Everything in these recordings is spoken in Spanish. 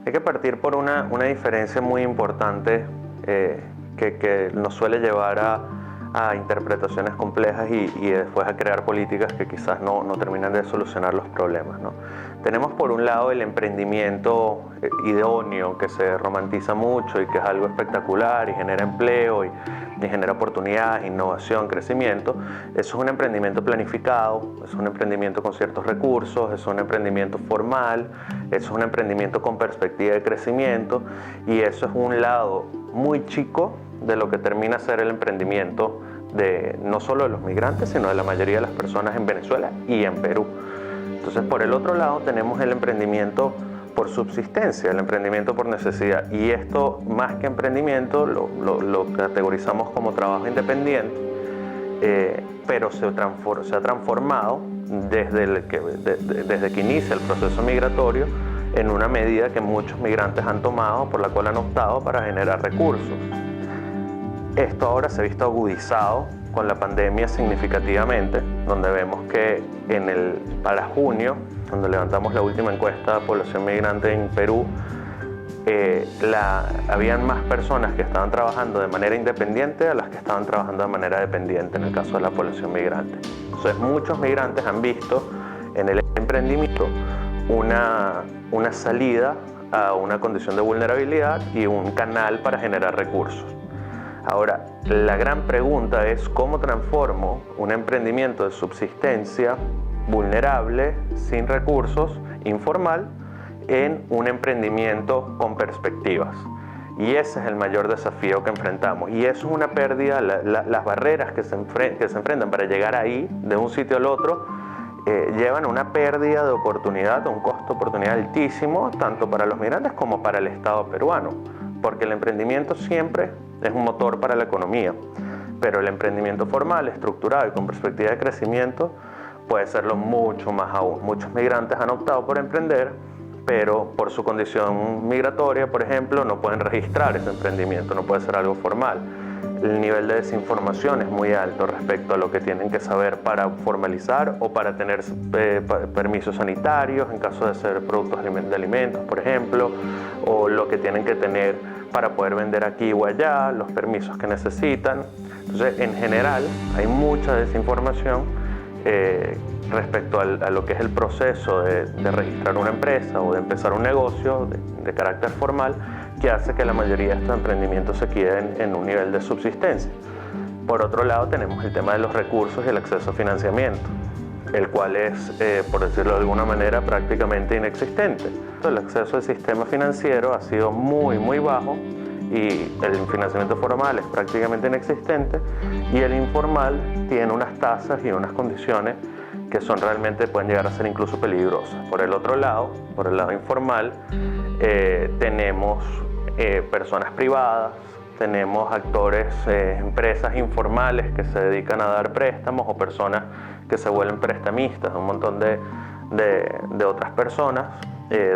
Hay que partir por una diferencia muy importante que nos suele llevar a interpretaciones complejas y después a crear políticas que quizás no terminan de solucionar los problemas, ¿no? Tenemos por un lado el emprendimiento idóneo, que se romantiza mucho y que es algo espectacular y genera empleo y genera oportunidades, innovación, crecimiento. Eso es un emprendimiento planificado, es un emprendimiento con ciertos recursos, es un emprendimiento formal, es un emprendimiento con perspectiva de crecimiento, y eso es un lado muy chico de lo que termina a ser el emprendimiento de no solo de los migrantes, sino de la mayoría de las personas en Venezuela y en Perú. Entonces, por el otro lado tenemos el emprendimiento por subsistencia, el emprendimiento por necesidad, y esto, más que emprendimiento, lo categorizamos como trabajo independiente, pero se ha transformado desde que inicia el proceso migratorio en una medida que muchos migrantes han tomado, por la cual han optado para generar recursos. Esto ahora se ha visto agudizado con la pandemia significativamente, donde vemos que para junio, cuando levantamos la última encuesta de población migrante en Perú, habían más personas que estaban trabajando de manera independiente a las que estaban trabajando de manera dependiente en el caso de la población migrante. Entonces, muchos migrantes han visto en el emprendimiento una salida a una condición de vulnerabilidad y un canal para generar recursos. Ahora, la gran pregunta es cómo transformo un emprendimiento de subsistencia vulnerable, sin recursos, informal, en un emprendimiento con perspectivas. Y ese es el mayor desafío que enfrentamos. Y eso es una pérdida, las barreras que se enfrentan para llegar ahí, de un sitio al otro, llevan a una pérdida de oportunidad, a un costo de oportunidad altísimo, tanto para los migrantes como para el Estado peruano. Porque el emprendimiento siempre es un motor para la economía, pero el emprendimiento formal, estructurado y con perspectiva de crecimiento puede serlo mucho más aún. Muchos migrantes han optado por emprender, pero por su condición migratoria, por ejemplo, no pueden registrar ese emprendimiento, no puede ser algo formal. El nivel de desinformación es muy alto respecto a lo que tienen que saber para formalizar o para tener permisos sanitarios en caso de ser productos de alimentos, por ejemplo, o lo que tienen que tener para poder vender aquí o allá, los permisos que necesitan. Entonces, en general, hay mucha desinformación respecto a lo que es el proceso de registrar una empresa o de empezar un negocio de carácter formal, que hace que la mayoría de estos emprendimientos se queden en un nivel de subsistencia. Por otro lado, tenemos el tema de los recursos y el acceso a financiamiento, el cual es, por decirlo de alguna manera, prácticamente inexistente. El acceso al sistema financiero ha sido muy bajo y el financiamiento formal es prácticamente inexistente, y el informal tiene unas tasas y unas condiciones que pueden llegar a ser incluso peligrosas. Por el otro lado, por el lado informal, tenemos personas privadas, tenemos actores, empresas informales que se dedican a dar préstamos, o personas que se vuelven prestamistas, un montón de otras personas,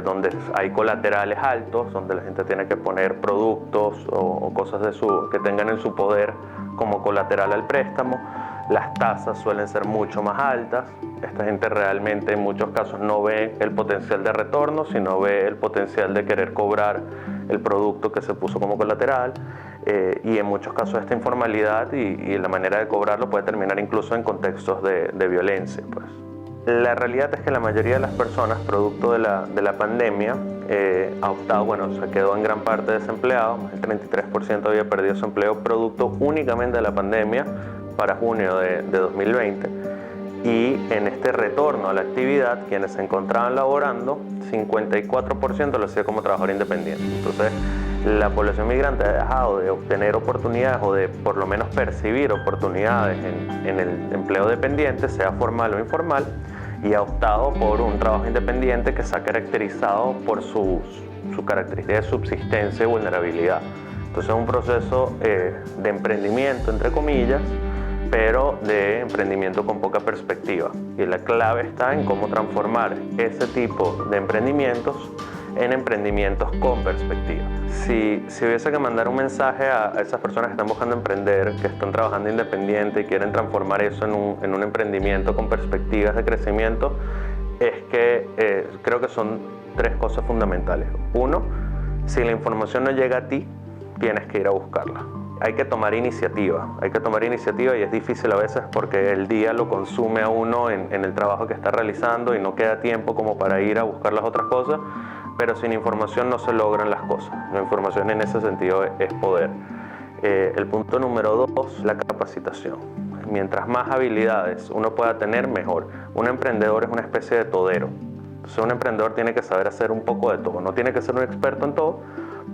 donde hay colaterales altos, donde la gente tiene que poner productos o cosas que tengan en su poder como colateral al préstamo. Las tasas suelen ser mucho más altas. Esta gente realmente en muchos casos no ve el potencial de retorno, sino ve el potencial de querer cobrar el producto que se puso como colateral. Y en muchos casos esta informalidad y la manera de cobrarlo puede terminar incluso en contextos de violencia, pues. La realidad es que la mayoría de las personas, producto de la pandemia, ha optado, se quedó en gran parte desempleado. Más del 33% había perdido su empleo producto únicamente de la pandemia para junio de 2020. Y en este retorno a la actividad, quienes se encontraban laborando, 54% lo hacía como trabajador independiente. Entonces, la población migrante ha dejado de obtener oportunidades, o de por lo menos percibir oportunidades en el empleo dependiente, sea formal o informal, y ha optado por un trabajo independiente que se ha caracterizado por su característica de subsistencia y vulnerabilidad. Entonces, es un proceso de emprendimiento, entre comillas, pero de emprendimiento con poca perspectiva. Y la clave está en cómo transformar ese tipo de emprendimientos en emprendimientos con perspectiva. Si hubiese que mandar un mensaje a esas personas que están buscando emprender, que están trabajando independiente y quieren transformar eso en un emprendimiento con perspectivas de crecimiento, es que creo que son tres cosas fundamentales. Uno, si la información no llega a ti, tienes que ir a buscarla. Hay que tomar iniciativa y es difícil a veces porque el día lo consume a uno en el trabajo que está realizando y no queda tiempo como para ir a buscar las otras cosas, pero sin información no se logran las cosas. La información en ese sentido es poder. El punto número 2, la capacitación. Mientras más habilidades uno pueda tener, mejor. Un emprendedor es una especie de todero. Entonces un emprendedor tiene que saber hacer un poco de todo. No tiene que ser un experto en todo,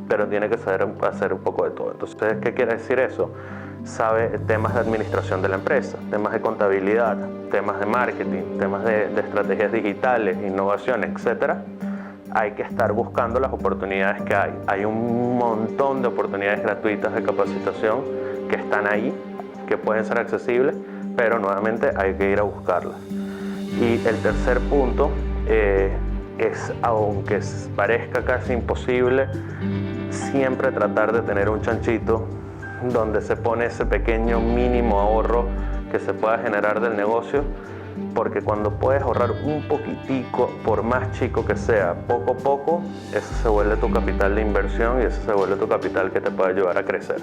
pero tiene que saber hacer un poco de todo. Entonces, ¿qué quiere decir eso? Sabe temas de administración de la empresa, temas de contabilidad, temas de marketing, temas de estrategias digitales, innovación, etc. Hay que estar buscando las oportunidades que hay. Hay un montón de oportunidades gratuitas de capacitación que están ahí, que pueden ser accesibles, pero nuevamente hay que ir a buscarlas. Y el tercer punto es, aunque parezca casi imposible, siempre tratar de tener un chanchito donde se pone ese pequeño mínimo ahorro que se pueda generar del negocio, porque cuando puedes ahorrar un poquitico, por más chico que sea, poco a poco, ese se vuelve tu capital de inversión y ese se vuelve tu capital que te puede ayudar a crecer.